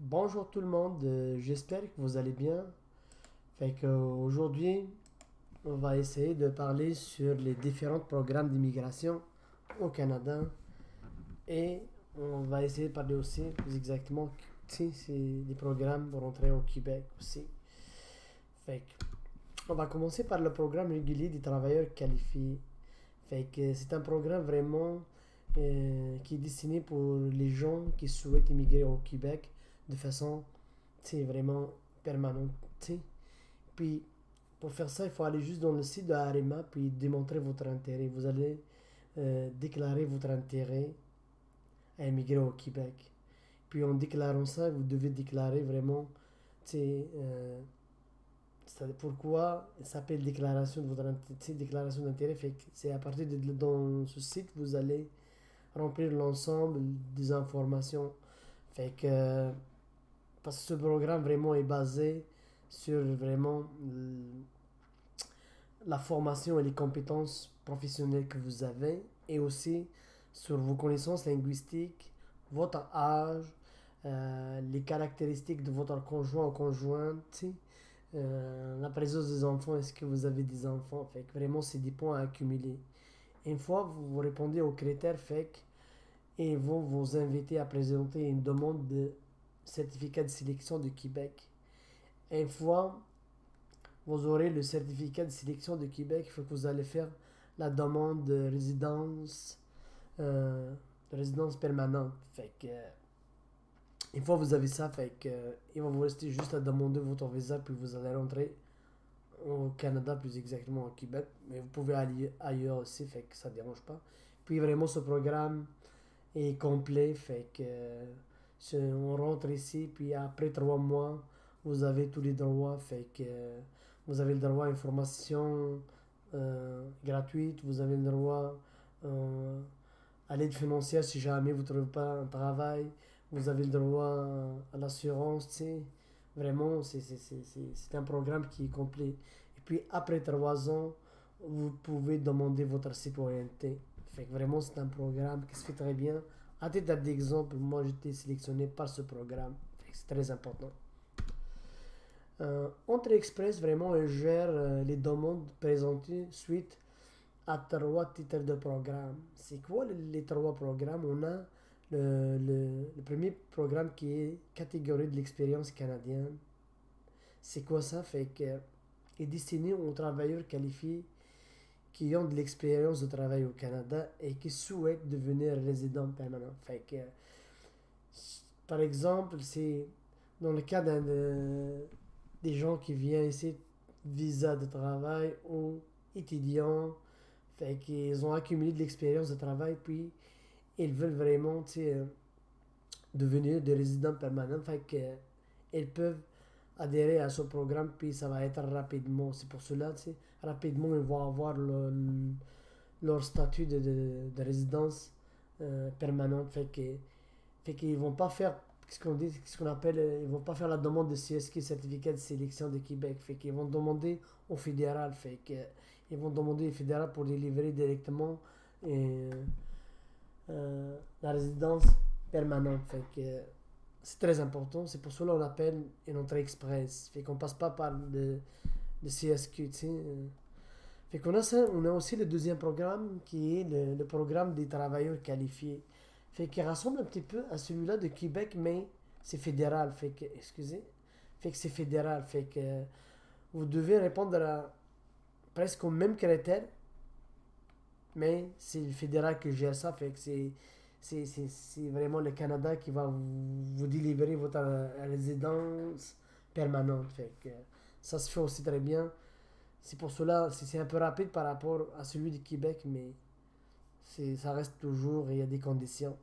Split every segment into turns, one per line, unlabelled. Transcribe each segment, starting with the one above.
Bonjour tout le monde, j'espère que vous allez bien. Aujourd'hui, on va essayer de parler sur les différents programmes d'immigration au Canada et on va essayer de parler aussi plus exactement si c'est des programmes pour rentrer au Québec aussi. Fait que, on va commencer par le programme régulier des travailleurs qualifiés. C'est un programme vraiment qui est destiné pour les gens qui souhaitent immigrer au Québec de façon vraiment permanente. T'sais. Puis pour faire ça, il faut aller juste dans le site de Arema puis démontrer votre intérêt. Vous allez déclarer votre intérêt à immigrer au Québec. Puis en déclarant ça, vous devez déclarer vraiment, pourquoi ça s'appelle déclaration de votre déclaration d'intérêt. Fait que c'est à partir de dans ce site, vous allez remplir l'ensemble des informations. Fait que parce que ce programme vraiment est basé sur vraiment la formation et les compétences professionnelles que vous avez et aussi sur vos connaissances linguistiques, votre âge, les caractéristiques de votre conjoint ou conjointe, la présence des enfants, est-ce que vous avez des enfants, fait que vraiment c'est des points à accumuler. Une fois vous répondez aux critères, fait que, ils vont vous inviter à présenter une demande de certificat de sélection de Québec. Une fois vous aurez le certificat de sélection de Québec, il faut que vous allez faire la demande euh, de résidence permanente. Une fois que vous avez ça, il va vous rester juste à demander votre visa, puis vous allez rentrer au Canada, plus exactement au Québec. Mais vous pouvez aller ailleurs aussi, fait que ça ne dérange pas. Puis vraiment, ce programme est complet, on rentre ici, puis après 3 mois, vous avez tous les droits, vous avez le droit à une formation gratuite, vous avez le droit à l'aide financière si jamais vous ne trouvez pas un travail, vous avez le droit à l'assurance, tu sais. Vraiment, c'est un programme qui est complet. Et puis après 3 ans, vous pouvez demander votre citoyenneté. Fait que vraiment, c'est un programme qui se fait très bien. À titre d'exemple, moi j'ai été sélectionné par ce programme. Fait que c'est très important. Entrée Express, vraiment, elle gère les demandes présentées suite à 3 titres de programme. C'est quoi les 3 programmes? On a le premier programme qui est catégorie de l'expérience canadienne. C'est quoi ça? Fait que est destiné aux travailleurs qualifiés qui ont de l'expérience de travail au Canada et qui souhaitent devenir résidents permanents. Par exemple, c'est dans le cas des gens qui viennent ici, visa de travail ou étudiants, fait qu'ils ont accumulé de l'expérience de travail, puis ils veulent vraiment, devenir des résidents permanents. Ils peuvent adhérer à ce programme, puis ça va être rapidement. C'est pour cela, rapidement, ils vont avoir leur statut de résidence permanente. Fait qu'ils vont pas faire ce qu'on appelle, ils vont pas faire la demande de CSQ, certificat de sélection de Québec. Fait qu'ils vont demander au fédéral. Ils vont demander au fédéral pour délivrer directement euh, la résidence permanente. C'est très important. C'est pour cela qu'on appelle une entrée express. Fait qu'on passe pas par le CSQ, tu sais. Fait qu'on a ça, on a aussi le deuxième programme qui est le programme des travailleurs qualifiés. Fait qu'il ressemble un petit peu à celui-là de Québec, mais c'est fédéral. Excusez. Fait que c'est fédéral. Vous devez répondre presque aux mêmes critères, mais c'est le fédéral qui gère ça. C'est vraiment le Canada qui va vous délivrer votre résidence permanente. Ça se fait aussi très bien. C'est pour cela, c'est un peu rapide par rapport à celui du Québec, mais ça reste toujours, il y a des conditions.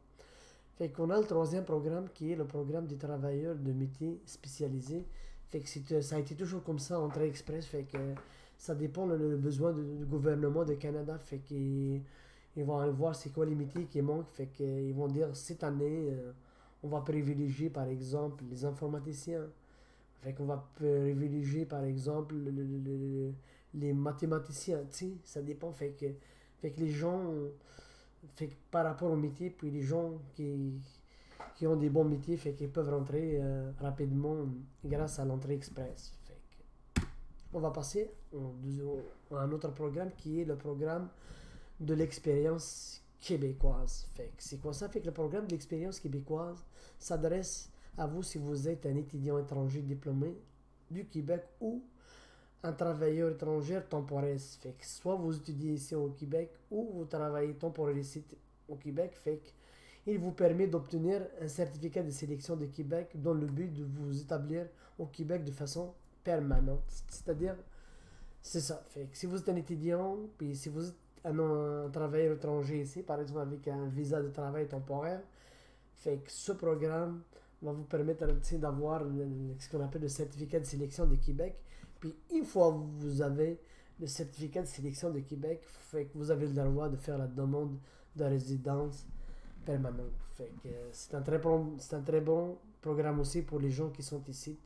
Fait qu'on a le troisième programme qui est le programme des travailleurs de métiers spécialisés. Ça a été toujours comme ça, entrée express. Ça dépend le besoin du gouvernement du Canada. Ils vont aller voir c'est quoi les métiers qui manquent. Ils vont dire cette année, on va privilégier par exemple les informaticiens. Fait qu'on va privilégier par exemple les mathématiciens. Tu sais, ça dépend. Fait que les gens, fait que par rapport au métier, puis les gens qui ont des bons métiers, fait qu'ils peuvent rentrer rapidement grâce à l'entrée express. Fait que on va passer à un autre programme qui est le programme de l'expérience québécoise. Fait que c'est quoi ça? Fait que le programme de l'expérience québécoise s'adresse à vous si vous êtes un étudiant étranger diplômé du Québec ou un travailleur étranger temporaire. Fait que soit vous étudiez ici au Québec ou vous travaillez temporaire ici au Québec. Fait que il vous permet d'obtenir un certificat de sélection de Québec dans le but de vous établir au Québec de façon permanente. C'est-à-dire, c'est ça. Fait que si vous êtes un étudiant, puis si vous êtes un travailleur étranger ici, par exemple avec un visa de travail temporaire, fait que ce programme va vous permettre d'avoir ce qu'on appelle le certificat de sélection de Québec. Puis une fois que vous avez le certificat de sélection de Québec, fait que vous avez le droit de faire la demande de résidence permanente. Fait que c'est un très bon programme aussi pour les gens qui sont ici,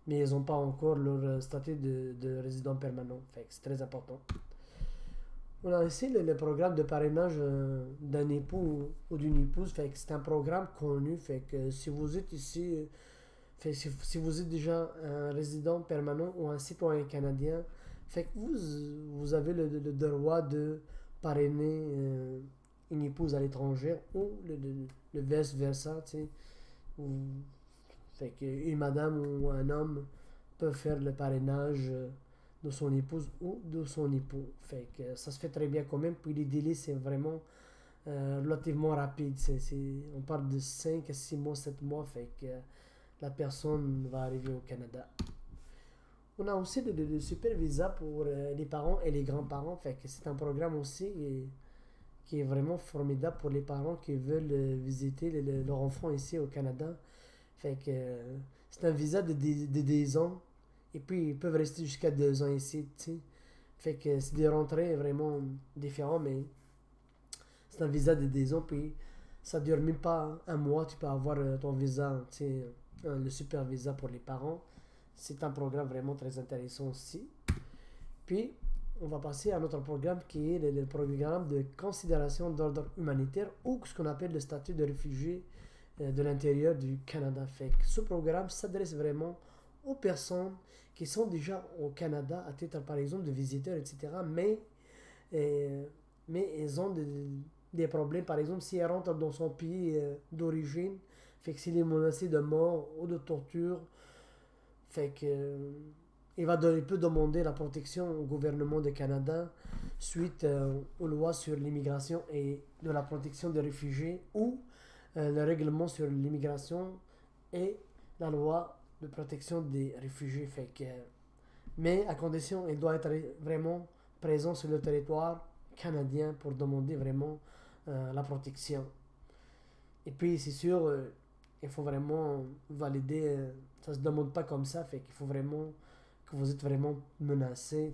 mais ils n'ont pas encore leur statut de résident permanent. Fait que c'est très important. On a ici le programme de parrainage d'un époux ou d'une épouse. Fait que c'est un programme connu. Fait que si vous êtes ici, si vous êtes déjà un résident permanent ou un citoyen canadien, fait que vous avez le droit de parrainer une épouse à l'étranger ou le vice-versa. Fait qu'une madame ou un homme peut faire le parrainage de son épouse ou de son époux. Fait que ça se fait très bien quand même. Puis les délais, c'est vraiment relativement rapide. On parle de 5 à 6 mois, 7 mois. Fait que la personne va arriver au Canada. On a aussi le super visa pour les parents et les grands-parents. Fait que c'est un programme aussi qui est vraiment formidable pour les parents qui veulent visiter leur enfant ici au Canada. Fait que c'est un visa de 10 ans. Et puis ils peuvent rester jusqu'à 2 ans ici, tu sais. Fait que c'est des rentrées vraiment différentes, mais c'est un visa de 10 ans. Puis ça dure même pas un mois. Tu peux avoir ton visa, tu sais, le super visa pour les parents. C'est un programme vraiment très intéressant aussi. Puis on va passer à notre programme qui est le programme de considération d'ordre humanitaire ou ce qu'on appelle le statut de réfugié de l'intérieur du Canada. Fait que ce programme s'adresse vraiment aux personnes qui sont déjà au Canada à titre par exemple de visiteurs, etc. Mais elles ont des problèmes. Par exemple, si elles rentrent dans son pays d'origine, fait que s'il est menacé de mort ou de torture, fait que il peut demander la protection au gouvernement du Canada suite aux lois sur l'immigration et de la protection des réfugiés ou le règlement sur l'immigration et la loi de protection des réfugiés. Fait que, mais à condition, il doit être vraiment présent sur le territoire canadien pour demander vraiment la protection. Et puis, c'est sûr, il faut vraiment valider. Ça se demande pas comme ça. Fait qu'il faut vraiment que vous êtes vraiment menacé.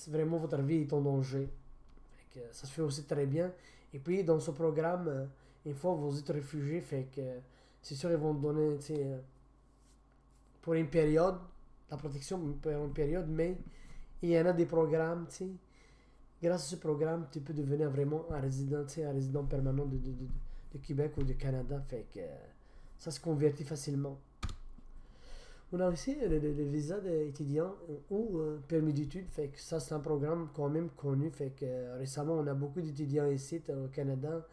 Vraiment, votre vie est en danger. Fait que ça se fait aussi très bien. Et puis, dans ce programme, une fois que vous êtes réfugié, fait que c'est sûr, ils vont donner, pour une période, la protection pour une période, mais il y en a des programmes, grâce à ce programme, tu peux devenir vraiment un résident permanent de Québec ou du Canada. Fait que ça se convertit facilement. On a aussi le visa d'étudiant ou permis d'études. Fait que ça, c'est un programme quand même connu. Fait que récemment, on a beaucoup d'étudiants ici au Canada.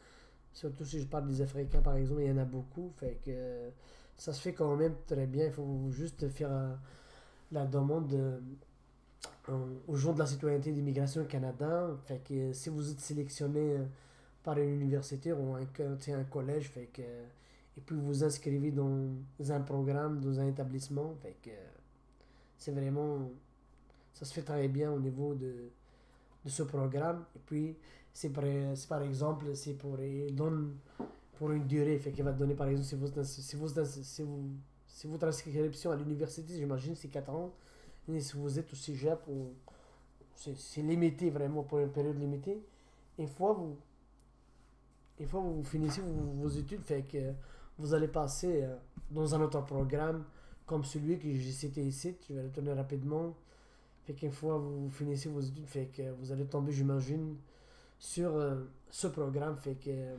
Surtout si je parle des Africains, par exemple, il y en a beaucoup. Fait que ça se fait quand même très bien. Il faut juste faire la demande aux gens de la citoyenneté d'immigration au Canada. Fait que si vous êtes sélectionné par une université ou un collège, fait que et puis vous vous inscrivez dans un programme, dans un établissement, fait que c'est vraiment ça se fait très bien au niveau de ce programme. Et puis c'est par exemple c'est pour une durée, fait qu'il va te donner par exemple si votre inscription à l'université, j'imagine c'est 4 ans. Et si vous êtes au cégep, c'est limité vraiment pour une période limitée. Une fois vous, une fois vous finissez vos études, fait que vous allez passer dans un autre programme comme celui que j'ai cité ici. Je vais retourner rapidement. Fait qu'une fois vous finissez vos études, fait que vous allez tomber, j'imagine, sur ce programme. Fait que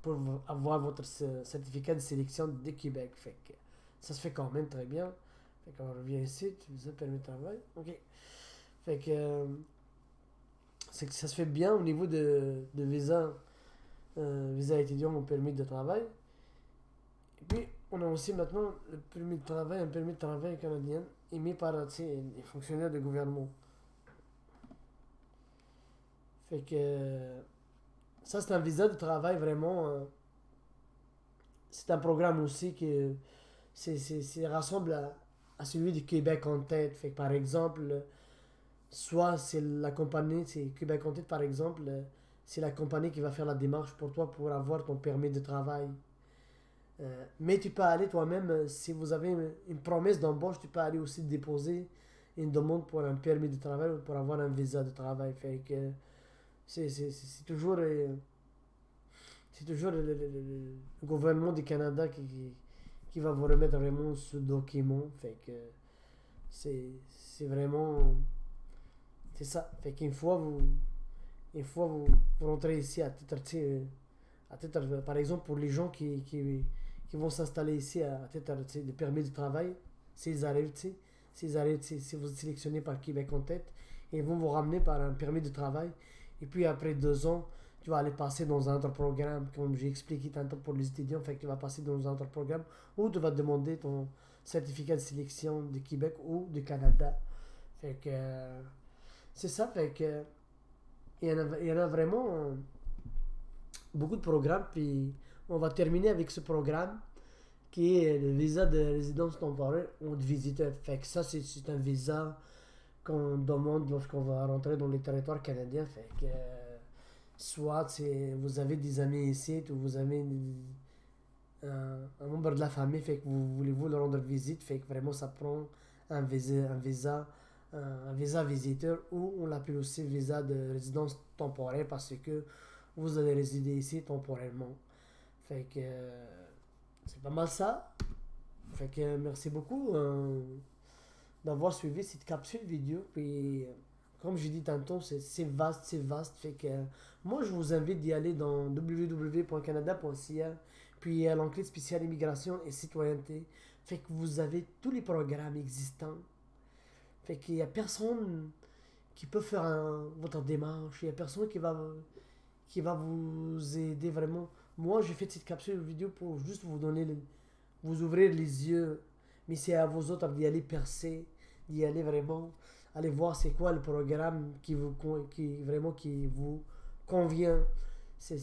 pour avoir votre certificat de sélection de Québec. Fait que ça se fait quand même très bien. Fait qu'on revient ici, tu visa permis de travail. OK. Fait que c'est que ça se fait bien au niveau de visa, visa étudiant ou permis de travail. Et puis, on a aussi maintenant le permis de travail, un permis de travail canadien émis par les fonctionnaires de gouvernement. Fait que ça, c'est un visa de travail vraiment. C'est un programme aussi que rassemble à celui du Québec en tête. Fait que par exemple, soit c'est la compagnie, c'est Québec en tête par exemple, c'est la compagnie qui va faire la démarche pour toi pour avoir ton permis de travail. Mais tu peux aller toi-même, si vous avez une promesse d'embauche, tu peux aller aussi déposer une demande pour un permis de travail ou pour avoir un visa de travail. Fait que c'est toujours, c'est toujours le gouvernement du Canada qui va vous remettre vraiment ce document. Fait que c'est vraiment. C'est ça. Fait une fois vous rentrez ici à titre, par exemple, pour les gens qui vont s'installer ici à titre de permis de travail, s'ils arrivent, si vous êtes sélectionné par Québec en tête, ils vont vous ramener par un permis de travail. Et puis après 2 ans, tu vas aller passer dans un autre programme, comme j'ai expliqué tantôt pour les étudiants, fait que tu vas passer dans un autre programme où tu vas demander ton certificat de sélection de Québec ou du Canada. Fait que c'est ça, fait que il y en a vraiment beaucoup de programmes, puis on va terminer avec ce programme qui est le visa de résidence temporaire ou de visiteur. Fait que ça, c'est un visa qu'on demande lorsqu'on va rentrer dans les territoires canadiens. Fait que soit vous avez des amis ici ou vous avez un membre de la famille, fait que vous voulez-vous leur rendre visite, fait que vraiment ça prend un visa visiteur ou on l'appelle aussi visa de résidence temporaire parce que vous allez résider ici temporairement. Fait que c'est pas mal ça. Fait que merci beaucoup d'avoir suivi cette capsule vidéo. Puis, comme j'ai dit tantôt, c'est vaste, c'est vaste. Fait que moi, je vous invite d'y aller dans www.canada.ca, puis à l'onglet spécial immigration et citoyenneté. Fait que vous avez tous les programmes existants. Fait qu'il n'y a personne qui peut faire votre démarche. Il n'y a personne qui va vous aider vraiment. Moi, j'ai fait cette capsule vidéo pour juste vous donner, vous ouvrir les yeux. Mais c'est à vous autres d'y aller percer, d'y aller vraiment, aller voir c'est quoi le programme qui vous convient. Fait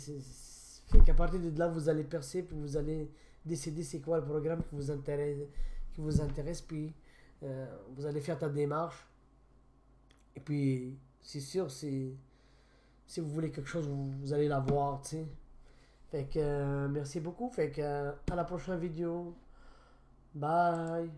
qu'à partir de là, vous allez percer, puis vous allez décider c'est quoi le programme qui vous intéresse, puis vous allez faire ta démarche. Et puis, c'est sûr, si vous voulez quelque chose, vous allez l'avoir, tu sais. Fait que merci beaucoup. Fait que à la prochaine vidéo. Bye.